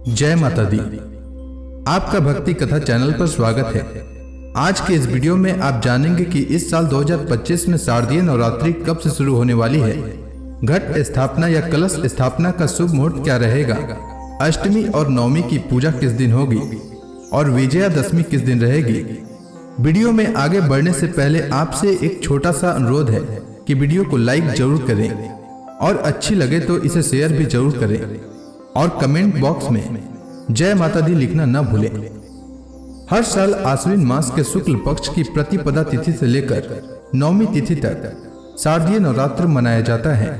जय माता दी। आपका भक्ति कथा चैनल पर स्वागत है। आज के इस वीडियो में आप जानेंगे कि इस साल 2025 में शारदीय नवरात्रि कब से शुरू होने वाली है, घट स्थापना या कलश स्थापना का शुभ मुहूर्त क्या रहेगा, अष्टमी और नवमी की पूजा किस दिन होगी और विजयादशमी किस दिन रहेगी। वीडियो में आगे बढ़ने से पहले आपसे एक छोटा सा अनुरोध है कि वीडियो को लाइक जरूर करें और अच्छी लगे तो इसे शेयर भी जरूर करें और कमेंट बॉक्स में जय माता दी लिखना न भूलें। हर साल आश्विन मास के शुक्ल पक्ष की प्रतिपदा तिथि से लेकर नवमी तिथि तक शारदीय नवरात्र मनाया जाता है।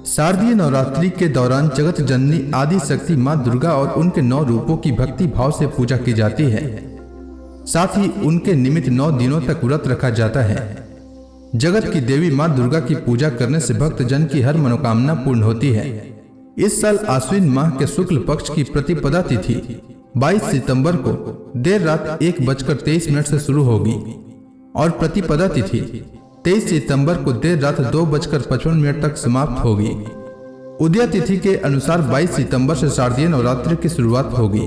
शारदीय नवरात्रि के दौरान जगत जननी आदि शक्ति मां दुर्गा और उनके 9 रूपों की भक्ति भाव से पूजा की जाती है। साथ ही उनके निमित्त 9 दिनों तक व्रत रखा जाता है। जगत की देवी मां दुर्गा की पूजा करने से भक्त जन की हर मनोकामना पूर्ण होती है। इस साल आश्विन माह के शुक्ल पक्ष की प्रतिपदा तिथि 22 सितंबर को देर रात 1:23 से शुरू होगी और प्रतिपदा तिथि 23 सितंबर को देर रात 2:55 तक समाप्त होगी। उदय तिथि के अनुसार 22 सितंबर से शारदीय नवरात्रि की शुरुआत होगी।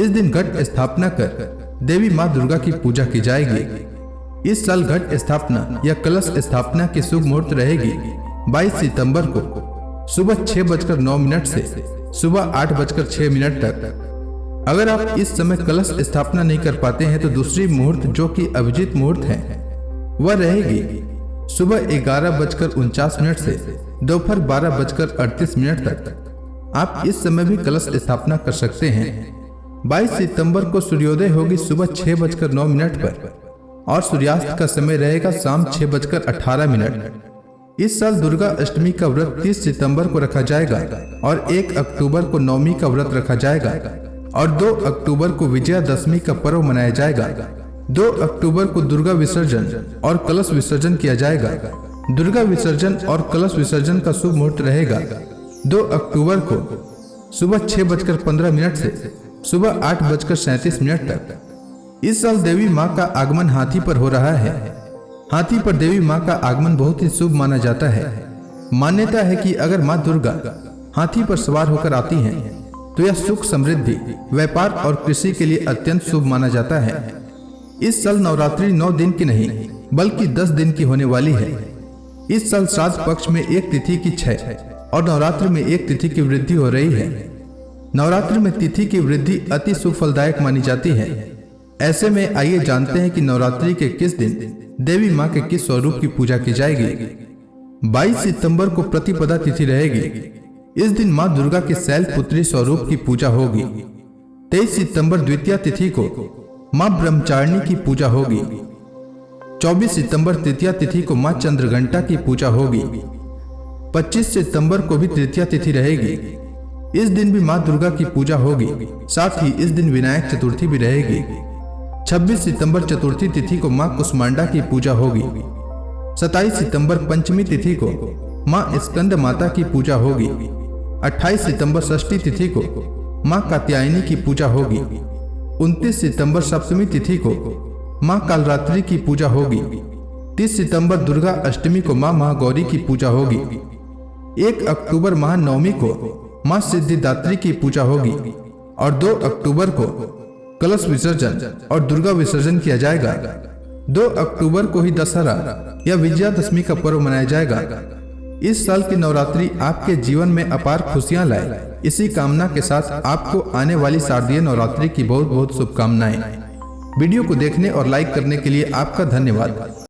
इस दिन घट स्थापना कर देवी मां दुर्गा की पूजा की जाएगी। इस साल घट स्थापना या कलश स्थापना की शुभ मुहूर्त रहेगी 22 सितंबर को सुबह 6:09 से सुबह 8:06 तक। अगर आप इस समय कलश स्थापना नहीं कर पाते हैं तो दूसरी मुहूर्त जो कि अभिजीत मुहूर्त है वह रहेगी सुबह 11:49 से दोपहर 12:38 तक। आप इस समय भी कलश स्थापना कर सकते हैं। 22 सितंबर को सूर्योदय होगी सुबह 6:09 पर और सूर्यास्त का समय रहेगा शाम 6:18। इस साल दुर्गा अष्टमी का व्रत 30 सितंबर को रखा जाएगा और 1 अक्टूबर को नवमी का व्रत रखा जाएगा और 2 अक्टूबर को विजयादशमी का पर्व मनाया जाएगा। 2 अक्टूबर को दुर्गा विसर्जन और कलश विसर्जन किया जाएगा। दुर्गा विसर्जन और कलश विसर्जन का शुभ मुहूर्त रहेगा 2 अक्टूबर को सुबह 6:15 से सुबह 8:37 तक। इस साल देवी माँ का आगमन हाथी पर हो रहा है। हाथी पर देवी माँ का आगमन बहुत ही शुभ माना जाता है। मान्यता है कि अगर माँ दुर्गा हाथी पर सवार होकर आती हैं तो यह सुख, समृद्धि, व्यापार और कृषि के लिए अत्यंत शुभ माना जाता है। इस साल नवरात्रि 9 दिन की नहीं बल्कि 10 दिन की होने वाली है। इस साल श्राद्ध पक्ष में एक तिथि की 6 और नवरात्रि में एक तिथि की वृद्धि हो रही है। नवरात्रि में तिथि की वृद्धि अति शुभ फलदायक मानी जाती है। ऐसे में आइए जानते हैं कि नवरात्रि के किस दिन देवी माँ के किस स्वरूप की पूजा की जाएगी। 22 सितंबर को प्रतिपदा तिथि रहेगी। इस दिन माँ दुर्गा के शैलपुत्री स्वरूप की पूजा होगी। 23 सितंबर द्वितीया तिथि को माँ ब्रह्मचारिणी की पूजा होगी। 24 सितंबर तृतीया तिथि को माँ चंद्रघंटा की पूजा होगी। 25 सितंबर को भी तृतीया तिथि रहेगी। इस दिन भी माँ दुर्गा की पूजा होगी। साथ ही इस दिन विनायक चतुर्थी भी रहेगी। 26 सितंबर चतुर्थी तिथि को मां कुष्मांडा की पूजा होगी। 27 सितंबर पंचमी तिथि को मां स्कंद माता की पूजा होगी। 28 सितंबर षष्ठी तिथि को मां कात्यायनी की पूजा होगी। 29 सितंबर सप्तमी तिथि को मां कालरात्रि की पूजा होगी। 30 सितंबर दुर्गा अष्टमी को मां महागौरी की पूजा होगी। 1 अक्टूबर महानवमी को मां सिद्धिदात्री की पूजा होगी और 2 अक्टूबर को कलश विसर्जन और दुर्गा विसर्जन किया जाएगा। 2 अक्टूबर को ही दशहरा या विजयादशमी का पर्व मनाया जाएगा। इस साल की नवरात्रि आपके जीवन में अपार खुशियां लाए, इसी कामना के साथ आपको आने वाली शारदीय नवरात्रि की बहुत बहुत शुभकामनाएं। वीडियो को देखने और लाइक करने के लिए आपका धन्यवाद।